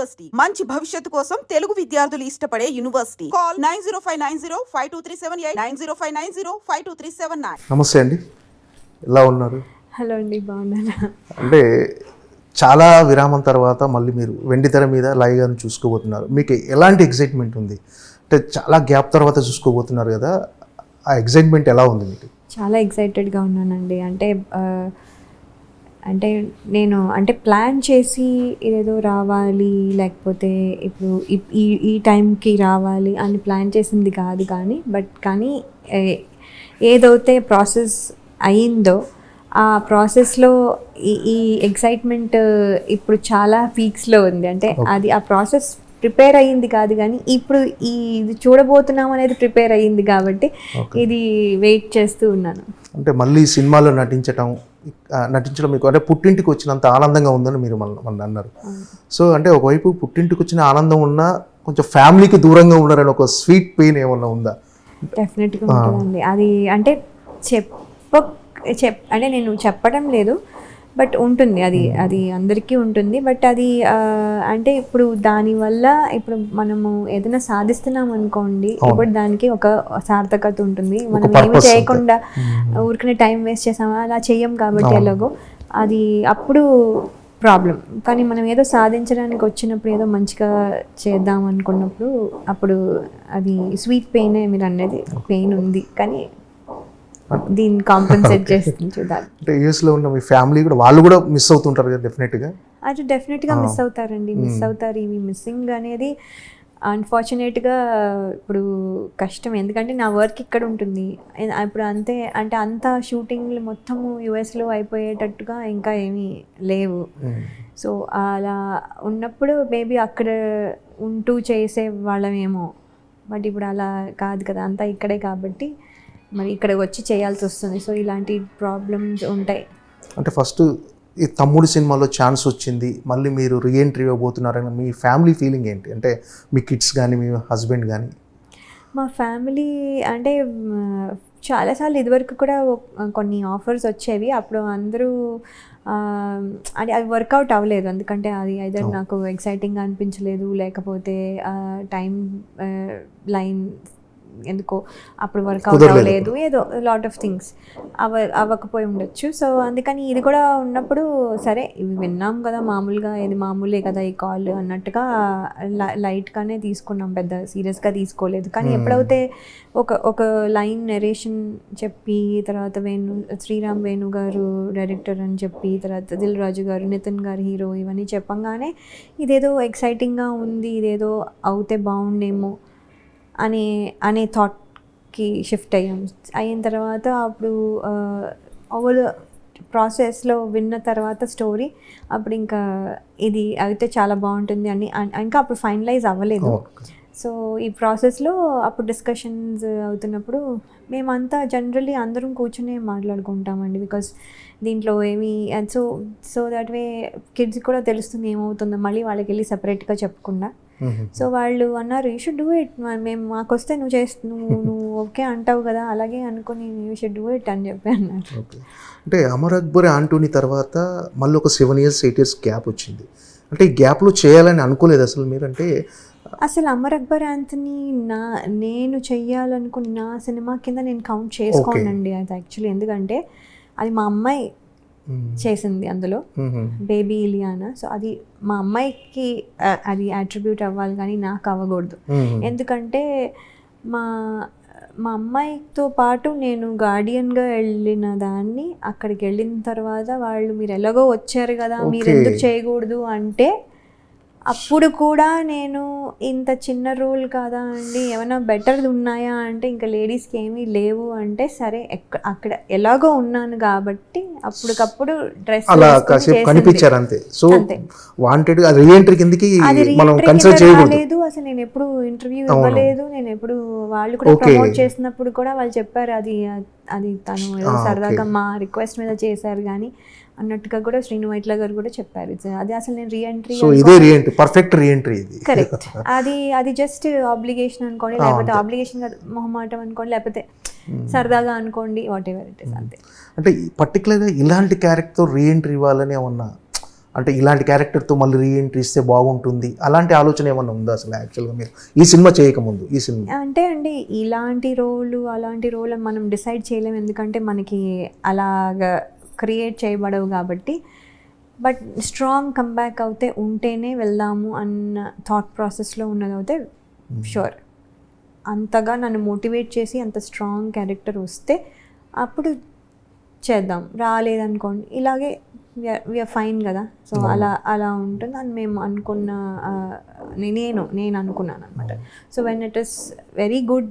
University మంచి భవిష్యత్తు కోసం తెలుగు విద్యార్థులు ఇష్టపడే యూనివర్సిటీ. కాల్ 9059052378 9059052379. నమస్తే అండి, ఎలా ఉన్నారు? హలో అండి, బాగున్నాను. అంటే చాలా విరామం తర్వాత మళ్ళీ మీరు వెండితెర మీద లైవ్ గాని చూసుకోబోతున్నారు. మీకు ఎలాంటి ఎక్సైట్మెంట్ ఉంది? అంటే చాలా గ్యాప్ తర్వాత చూసుకోబోతున్నారు కదా, ఆ ఎక్సైట్మెంట్ ఎలా ఉంది మీకు? చాలా ఎక్సైటెడ్గా ఉన్నానండి. అంటే నేను ప్లాన్ చేసి ఏదో రావాలి, లేకపోతే ఇప్పుడు ఈ టైంకి రావాలి అని ప్లాన్ చేసింది కాదు, కానీ ఏదైతే ప్రాసెస్ అయిందో ఆ ప్రాసెస్లో ఈ ఎక్సైట్మెంట్ ఇప్పుడు చాలా పీక్స్లో ఉంది. అంటే అది ఆ ప్రాసెస్ ప్రిపేర్ అయ్యింది కాదు, కానీ ఇప్పుడు ఇది చూడబోతున్నాం అనేది ప్రిపేర్ అయ్యింది కాబట్టి ఇది వెయిట్ చేస్తూ ఉన్నాను. అంటే మళ్ళీ సినిమాలో నటించడం మీకు అంటే పుట్టింటికి వచ్చినంత ఆనందంగా ఉందని మీరు మన అన్నారు. సో అంటే ఒకవైపు పుట్టింటికి వచ్చిన ఆనందం ఉన్నా కొంచెం ఫ్యామిలీకి దూరంగా ఉన్నారని ఒక స్వీట్ పెయిన్ ఏమన్నా ఉందా? డెఫినెట్గా ఉంటుందండి. అది అంటే అంటే నేను చెప్పడం లేదు, బట్ ఉంటుంది, అది అందరికీ ఉంటుంది. బట్ అది అంటే ఇప్పుడు దానివల్ల ఇప్పుడు మనము ఏదైనా సాధిస్తున్నాం అనుకోండి, ఇప్పుడు దానికి ఒక సార్థకత ఉంటుంది. మనం ఏమి చేయకుండా ఊరికనే టైం వేస్ట్ చేసామా అలా చెయ్యం కాబట్టి ఎలాగో అది అప్పుడు ప్రాబ్లం. కానీ మనం ఏదో సాధించడానికి వచ్చినప్పుడు ఏదో మంచిగా చేద్దాం అనుకున్నప్పుడు అప్పుడు అది స్వీట్ పెయిన్ మీరు అనేది పెయిన్ ఉంది, కానీ దీన్ని కాంపెన్సేట్ చేస్తుంది చూడాలి. అంటే యూఎస్లో ఉన్న మీ ఫ్యామిలీ కూడా వాళ్ళు కూడా మిస్ అవుతుంటారు కదా డెఫినెట్గా? అది డెఫినెట్గా మిస్ అవుతారండి, మిస్ అవుతారు. ఇవి మిస్సింగ్ అనేది అన్ఫార్చునేట్గా ఇప్పుడు కష్టం, ఎందుకంటే నా వర్క్ ఇక్కడ ఉంటుంది. ఇప్పుడు అంత షూటింగ్లు మొత్తము యూఎస్లో అయిపోయేటట్టుగా ఇంకా ఏమీ లేవు. సో అలా ఉన్నప్పుడు మేబీ అక్కడ ఉంటూ చేసే వాళ్ళమేమో, బట్ ఇప్పుడు అలా కాదు కదా, అంతా ఇక్కడే కాబట్టి మరి ఇక్కడ వచ్చి చేయాల్సి వస్తుంది. సో ఇలాంటి ప్రాబ్లమ్స్ ఉంటాయి. అంటే ఫస్ట్ ఈ తమ్ముడి సినిమాలో ఛాన్స్ వచ్చింది, మళ్ళీ మీరు రీఎంట్రీ ఇవ్వబోతున్నారని మీ ఫ్యామిలీ ఫీలింగ్ ఏంటి? అంటే మీ కిడ్స్ కానీ మీ హస్బెండ్ కానీ? మా ఫ్యామిలీ అంటే చాలాసార్లు ఇదివరకు కూడా కొన్ని ఆఫర్స్ వచ్చేవి, అప్పుడు అందరూ అంటే అవి వర్కౌట్ అవ్వలేదు. ఎందుకంటే అది ఐదర్ నాకు ఎక్సైటింగ్గా అనిపించలేదు, లేకపోతే టైం లైన్ ఎందుకో అప్పుడు వర్కౌట్ అవ్వలేదు, ఏదో లాట్ ఆఫ్ థింగ్స్ అవ్వకపోయి ఉండొచ్చు. సో అందుకని ఇది కూడా ఉన్నప్పుడు సరే ఇవి విన్నాం కదా, మామూలుగా ఇది మామూలే కదా ఈ కాల్ అన్నట్టుగా లైట్గానే తీసుకున్నాం, పెద్ద సీరియస్గా తీసుకోలేదు. కానీ ఎప్పుడైతే ఒక లైన్ నెరేషన్ చెప్పి, తర్వాత శ్రీరామ్ వేణు గారు డైరెక్టర్ అని చెప్పి, తర్వాత దిల్ రాజు గారు, నితిన్ గారు హీరో, ఇవన్నీ చెప్పంగానే ఇదేదో ఎక్సైటింగ్గా ఉంది, ఇదేదో అవుతే బాగుండేమో అనే థాట్కి షిఫ్ట్ అయిన తర్వాత అప్పుడు ఓవర్ ప్రాసెస్లో విన్న తర్వాత స్టోరీ అప్పుడు ఇంకా ఇది అయితే చాలా బాగుంటుంది అని ఇంకా అప్పుడు ఫైనలైజ్ అవ్వలేదు. సో ఈ ప్రాసెస్లో అప్పుడు డిస్కషన్స్ అవుతున్నప్పుడు మేమంతా జనరల్లీ అందరం కూర్చొని మాట్లాడుకుంటామండి, బికాస్ దీంట్లో ఏమి సో దట్ వే కిడ్స్ కూడా తెలుస్తుంది ఏమవుతుందో, మళ్ళీ వాళ్ళకి వెళ్ళి సపరేట్గా చెప్పకుండా. సో వాళ్ళు అన్నారు యూ షుడ్ డూ ఇట్, మేము మాకు వస్తే నువ్వు ఓకే అంటావు కదా, అలాగే అనుకుని యూ షుడ్ డూ ఇట్ అని చెప్పి అన్నారు. అంటే అమర్ అక్బర్ ఆంటోనీ తర్వాత మళ్ళీ ఒక 7 years 8 years గ్యాప్ వచ్చింది. అంటే ఈ గ్యాప్లో చేయాలని అనుకోలేదు అసలు మీరు? అంటే అసలు అమర్ అక్బర్ ఆంటోనీ నేను చెయ్యాలనుకున్న సినిమా కింద నేను కౌంట్ చేసుకోనండి అది యాక్చువల్లీ, ఎందుకంటే అది మా అమ్మాయి చేసింది అందులో, బేబీ ఇలియానా. సో అది మా అమ్మాయికి అది అట్రిబ్యూట్ అవ్వాలి, కానీ నాకు అవ్వకూడదు. ఎందుకంటే మా అమ్మాయితో పాటు నేను గార్డియన్గా వెళ్ళిన దాన్ని అక్కడికి వెళ్ళిన తర్వాత వాళ్ళు మీరు ఎలాగో వచ్చారు కదా, మీరు ఎందుకు చేయకూడదు అంటే అప్పుడు కూడా నేను ఇంత చిన్న రోల్ కాదా అండి, ఏమైనా బెటర్ ఉన్నాయా అంటే ఇంకా లేడీస్కి ఏమీ లేవు అంటే సరే అక్కడ ఎలాగో ఉన్నాను కాబట్టి అప్పటికప్పుడు డ్రెస్ కనిపించారు అంతే. సో వాంటెడ్ అది రీఎంట్రీ కిందకి మనం కన్సిడర్ చేయలేదు. అసలు నేను ఎప్పుడు ఇంటర్వ్యూ ఇవ్వలేదు, నేను ఎప్పుడు వాళ్ళు కూడా ప్రమోట్ చేసినప్పుడు కూడా వాళ్ళు చెప్పారు అది తను ఏదో సరదాగా మా రిక్వెస్ట్ మీద చేశారు కానీ అన్నట్టుగా కూడా శ్రీను వైట్ల గారు కూడా చెప్పారు. అది అసలు నేను రీఎంట్రీ, సో ఇదే రీఎంట్రీ, పర్ఫెక్ట్ రీఎంట్రీ ఇది. కరెక్ట్. అది జస్ట్ ఆబ్లిగేషన్ అనుకోండి, లేకపోతే ఆబ్లిగేషన్ మొహమాటం అనుకోండి, లేకపోతే సరదాగా అనుకోండి, వాట్ ఎవర్ ఇట్ ఇస్ అంతే. అంటే పర్టికులర్గా ఇలాంటి క్యారెక్టర్ రీఎంట్రీ ఇవ్వాలని ఏమన్నా అంటే ఇలాంటి క్యారెక్టర్తో మళ్ళీ రీఎంట్రీ ఇస్తే బాగుంటుంది అలాంటి ఆలోచన ఏమన్నా ఉందా అసలు యాక్చువల్గా మీరు ఈ సినిమా చేయకముందు? ఈ సినిమా అంటే అండి ఇలాంటి రోలు అలాంటి రోల్ అని మనం డిసైడ్ చేయలేము, ఎందుకంటే మనకి అలాగా క్రియేట్ చేయబడవు కాబట్టి. బట్ స్ట్రాంగ్ కంబ్యాక్ అవుతే ఉంటేనే వెళ్దాము అన్న థాట్ ప్రాసెస్లో ఉన్నదైతే షూర్. అంతగా నన్ను మోటివేట్ చేసి అంత స్ట్రాంగ్ క్యారెక్టర్ వస్తే అప్పుడు చేద్దాం. రాలేదనుకోండి ఇలాగే వీఆర్ ఫైన్ కదా. సో అలా ఉంటుంది అని మేము అనుకున్న, నేను అనుకున్నాను అనమాట. So when it is very good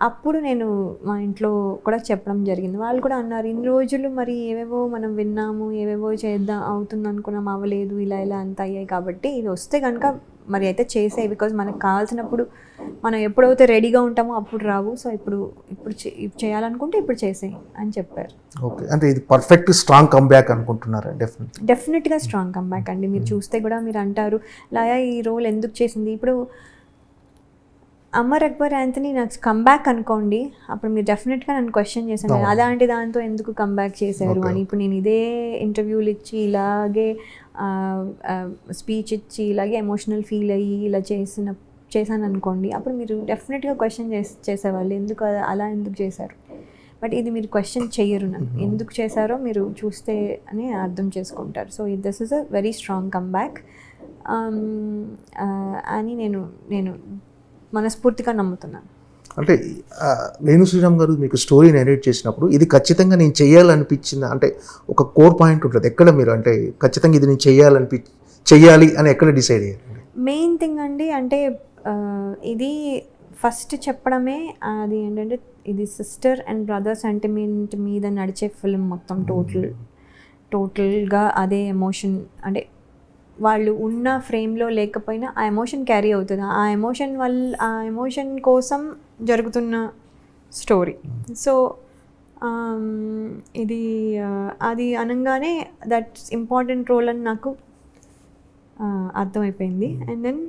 అప్పుడు నేను మా ఇంట్లో కూడా చెప్పడం జరిగింది. వాళ్ళు కూడా అన్నారు, ఇన్ని రోజులు మరి ఏవేవో మనం విన్నాము, ఏవేవో చేద్దాం అవుతుంది అనుకున్నాం, అవ్వలేదు, ఇలా అంత అయ్యాయి, కాబట్టి ఇది వస్తే కనుక మరి అయితే చేసేయి, బికాజ్ మనకు కావాల్సినప్పుడు మనం ఎప్పుడైతే రెడీగా ఉంటామో అప్పుడు రావు. సో ఇప్పుడు చేయాలనుకుంటే ఇప్పుడు చేసేయి అని చెప్పారు. ఓకే, అంటే ఇది పర్ఫెక్ట్ స్ట్రాంగ్ కంబ్యాక్ అనుకుంటున్నారా? డెఫినెట్గా స్ట్రాంగ్ కంబ్యాక్ అండి. మీరు చూస్తే కూడా మీరు అంటారు, లాయా ఈ రోల్ ఎందుకు చేసింది. ఇప్పుడు అమర్ అక్బర్ యాంథనీ నాకు కంబ్యాక్ అనుకోండి, అప్పుడు మీరు డెఫినెట్గా నన్ను క్వశ్చన్ చేశాను, అలాంటి దాంతో ఎందుకు కంబ్యాక్ చేశారు అని. ఇప్పుడు నేను ఇదే ఇంటర్వ్యూలు ఇచ్చి ఇలాగే స్పీచ్ ఇచ్చి ఇలాగే ఎమోషనల్ ఫీల్ అయ్యి ఇలా చేశాను అనుకోండి, అప్పుడు మీరు డెఫినెట్గా క్వశ్చన్ చేసేవాళ్ళు, ఎందుకు అలా ఎందుకు చేశారు. బట్ ఇది మీరు క్వశ్చన్ చెయ్యరు నన్ను, ఎందుకు చేశారో మీరు చూస్తే అని అర్థం చేసుకుంటారు. So this is a very strong comeback అని నేను మనస్ఫూర్తిగా నమ్ముతున్నాను. అంటే వేణు శ్రీరామ్ గారు మీకు స్టోరీ నెరేట్ చేసినప్పుడు ఇది ఖచ్చితంగా నేను చేయాలనిపించిన, అంటే ఒక కోర్ పాయింట్ ఉంటుంది ఎక్కడ మీరు, అంటే ఖచ్చితంగా ఇది నేను చెయ్యాలి అని ఎక్కడ డిసైడ్ అయ్యారు? మెయిన్ థింగ్ అండి, అంటే ఇది ఫస్ట్ చెప్పడమే అది ఏంటంటే ఇది సిస్టర్ అండ్ బ్రదర్ సెంటిమెంట్ మీద నడిచే ఫిల్మ్ మొత్తం టోటల్గా అదే ఎమోషన్, అంటే వాళ్ళు ఉన్న ఫ్రేమ్లో లేకపోయినా ఆ ఎమోషన్ క్యారీ అవుతుంది, ఆ ఎమోషన్ కోసం జరుగుతున్న స్టోరీ. సో ఇది అది అనగానే దట్స్ ఇంపార్టెంట్ రోల్ అని నాకు అర్థమైపోయింది. అండ్ దెన్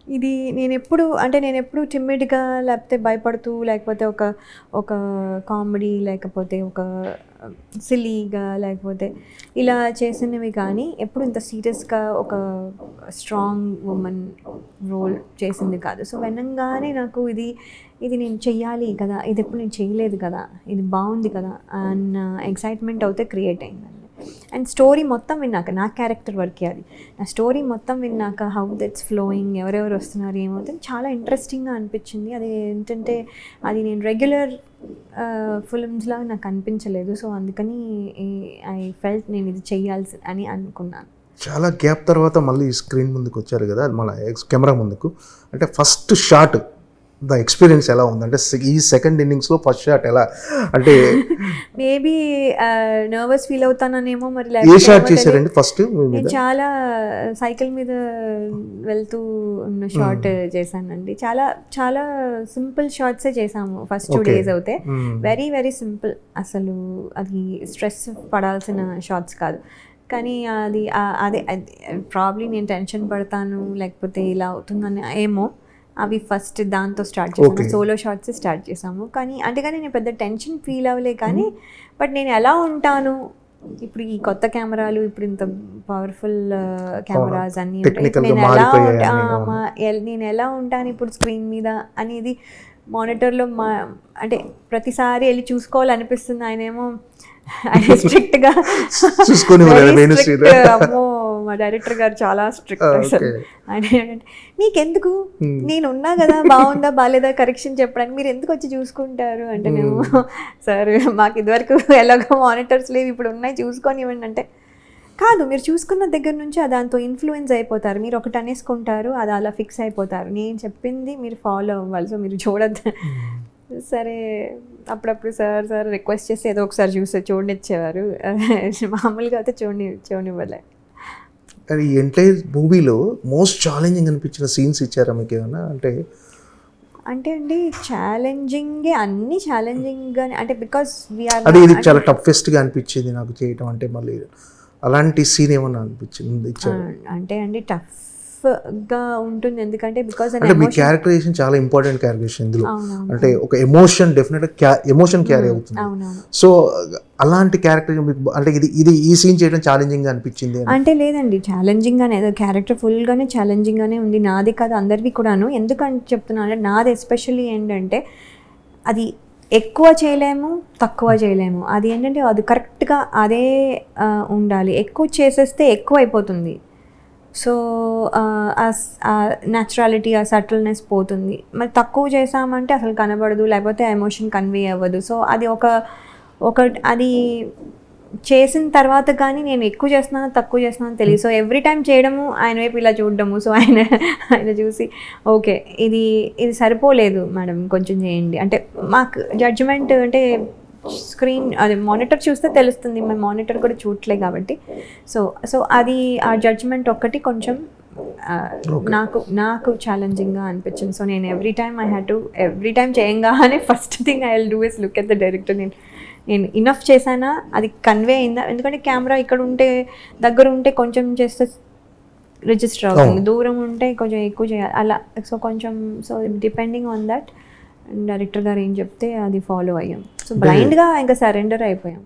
ఇది నేను ఎప్పుడు టిమ్మిడ్గా లేకపోతే భయపడుతూ లేకపోతే ఒక కామెడీ లేకపోతే ఒక సిలీగా లేకపోతే ఇలా చేసినవి కానీ ఎప్పుడు ఇంత సీరియస్గా ఒక స్ట్రాంగ్ ఉమెన్ రోల్ చేసింది కాదు. సో వినంగానే నాకు ఇది నేను చెయ్యాలి కదా, ఇది ఎప్పుడు నేను చేయలేదు కదా, ఇది బాగుంది కదా అన్న ఎక్సైట్మెంట్ అయితే క్రియేట్ అయిందండి. అండ్ స్టోరీ మొత్తం విన్నాక, నా క్యారెక్టర్ వర్కే అది, నా స్టోరీ మొత్తం విన్నాక హౌ దట్స్ ఫ్లోయింగ్, ఎవరెవరు వస్తున్నారు ఏమవుతుంది చాలా ఇంట్రెస్టింగ్గా అనిపించింది. అది ఏంటంటే అది నేను రెగ్యులర్ ఫిల్మ్స్లా నాకు అనిపించలేదు. సో అందుకని ఐ ఫెల్ట్ నేను ఇది చెయ్యాల్సి అని అనుకున్నాను. చాలా గ్యాప్ తర్వాత మళ్ళీ స్క్రీన్ ముందుకు వచ్చారు కదా, మన కెమెరా ముందుకు. అంటే ఫస్ట్ షాట్ ద ఎక్స్పీరియన్స్ ఎలా ఉంది, అంటే ఈ సెకండ్ ఇన్నింగ్స్లో ఫస్ట్ షాట్ ఎలా, అంటే మేబీ నర్వస్ ఫీల్ అవుతాననేమో మరి. ఏ షాట్ చేశారండి ఫస్ట్? నేను చాలా సైకిల్ మీద వెళ్తూ ఉన్న షాట్ చేశానండి. చాలా చాలా సింపుల్ షాట్సే చేసాము ఫస్ట్ 2 days అవుతే. వెరీ వెరీ సింపుల్, అసలు అది స్ట్రెస్ పడాల్సిన షాట్స్ కాదు. కానీ అదే ప్రాబ్లీ నేను టెన్షన్ పడతాను లేకపోతే ఇలా అవుతుందని ఏమో, అవి ఫస్ట్ దాంతో స్టార్ట్ చేసాము, సోలో షాట్స్ స్టార్ట్ చేసాము. కానీ నేను పెద్ద టెన్షన్ ఫీల్ అవ్వలే, కానీ బట్ నేను ఎలా ఉంటాను ఇప్పుడు ఈ కొత్త కెమెరాలు, ఇప్పుడు ఇంత పవర్ఫుల్ కెమెరాస్ అన్నీ నేను ఎలా ఉంటాను ఇప్పుడు స్క్రీన్ మీద అనేది మానిటర్లో అంటే ప్రతిసారి వెళ్ళి చూసుకోవాలనిపిస్తుంది. ఆయనేమో స్ట్రిక్ట్గా అమ్మో మా డైరెక్టర్ గారు చాలా స్ట్రిక్ట్ అసలు. ఆయన మీకెందుకు, నేను ఉన్నా కదా, బాగుందా బాగాలేదా కరెక్షన్ చెప్పడానికి, మీరు ఎందుకు వచ్చి చూసుకుంటారు అంటే, నేను సార్ మాకు ఇదివరకు ఎలాగో మానిటర్స్ లేవు, ఇప్పుడు ఉన్నాయి చూసుకొని ఇవ్వండి అంటే, కాదు మీరు చూసుకున్న దగ్గర నుంచి దాంతో ఇన్ఫ్లుయెన్స్ అయిపోతారు, మీరు ఒకటి అనేసుకుంటారు, అది అలా ఫిక్స్ అయిపోతారు, నేను చెప్పింది మీరు ఫాలో అవ్వాలి, సో మీరు చూడద్దు. సరే అప్పుడప్పుడు సార్ రిక్వెస్ట్ చేసి ఏదో ఒకసారి చూడనిచ్చేవారు, మామూలుగా అయితే చూడనివ్వలే. అది ఎంటైర్ మూవీలో మోస్ట్ ఛాలెంజింగ్ అనిపించిన సీన్స్ ఇచ్చారా మీకు ఏమైనా? అంటే అండి ఛాలెంజింగే, అన్ని ఛాలెంజింగ్ అంటే బికాస్ అది ఇది చాలా టఫెస్ట్గా అనిపించింది నాకు చేయటం అంటే, మళ్ళీ అలాంటి సీన్ ఏమన్నా అనిపించింది ఇచ్చారు? అంటే అండి టఫ్ గా ఉంటుంది, ఎందుకంటే బికాస్ అంటే మీ క్యారెక్టరైజేషన్ చాలా ఇంపార్టెంట్ క్యారెక్టరైజేషన్ ఇందులో. అవునవును అంటే ఒక ఎమోషన్ డెఫినెట్గా ఎమోషన్ క్యారీ అవుతుంది. అవునవును. సో అలాంటి క్యారెక్టర్ మీకు అంటే ఇది ఈ సీన్ చేయడం ఛాలెంజింగ్ గా అనిపించింది అని? అంటే లేదండి, ఛాలెంజింగ్గానే, క్యారెక్టర్ ఫుల్గానే ఛాలెంజింగ్గానే ఉంది. నాది కాదు, అందరివి కూడాను. ఎందుకంటే చెప్తున్నాను అంటే నాది ఎస్పెషల్లీ ఏంటంటే అది ఎక్కువ చేయలేము, తక్కువ చేయలేము. అది ఏంటంటే అది కరెక్ట్గా అదే ఉండాలి. ఎక్కువ చేసేస్తే ఎక్కువ అయిపోతుంది. సో న్యాచురాలిటీ, ఆ సటిల్నెస్ పోతుంది. మరి తక్కువ చేసామంటే అసలు కనబడదు, లేకపోతే ఎమోషన్ కన్వే అవ్వదు. సో అది ఒక అది చేసిన తర్వాత కానీ నేను ఎక్కువ చేస్తున్నాను తక్కువ చేస్తున్నాను తెలియదు. సో ఎవ్రీ టైం చేయడము, ఆయన వైపు ఇలా చూడడము. సో ఆయన చూసి ఓకే ఇది సరిపోలేదు మేడం, కొంచెం చేయండి అంటే మాకు జడ్జిమెంట్ అంటే స్క్రీన్ అదే మానిటర్ చూస్తే తెలుస్తుంది. మేము మానిటర్ కూడా చూడలే కాబట్టి. సో అది ఆ జడ్జిమెంట్ ఒక్కటి కొంచెం నాకు ఛాలెంజింగ్గా అనిపించింది. సో నేను ఎవ్రీ టైం చేయంగానే first thing I will do is look at the director. నేను ఇనఫ్ చేశానా, అది కన్వే అయిందా? ఎందుకంటే కెమెరా ఇక్కడ ఉంటే, దగ్గర ఉంటే కొంచెం చేస్తే రిజిస్టర్ అవుతుంది, దూరం ఉంటే కొంచెం ఎక్కువ చేయాలి అలా. So depending on that director గారు ఏం చెప్తే అది ఫాలో అయ్యాం. సో బ్లైండ్గా ఇంకా సరెండర్ అయిపోయాం.